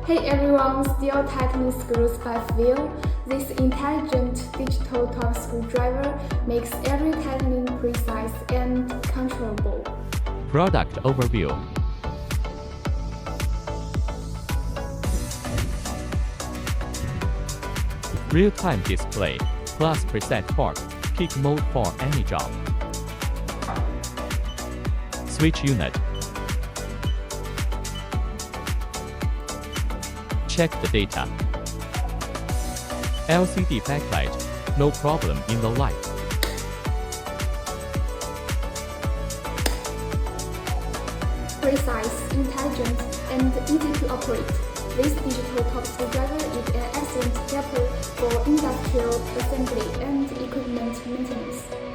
Hey everyone, still tightening screws by feel. This intelligent digital top screwdriver makes every tightening precise and controllable. Product overview. Real-time display, plus preset torque, kick mode for any job. Switch unit. Check the data. LCD backlight, no problem in the light. Precise, intelligent, and easy to operate. This digital top screwdriver is an excellent helper for industrial assembly and equipment maintenance.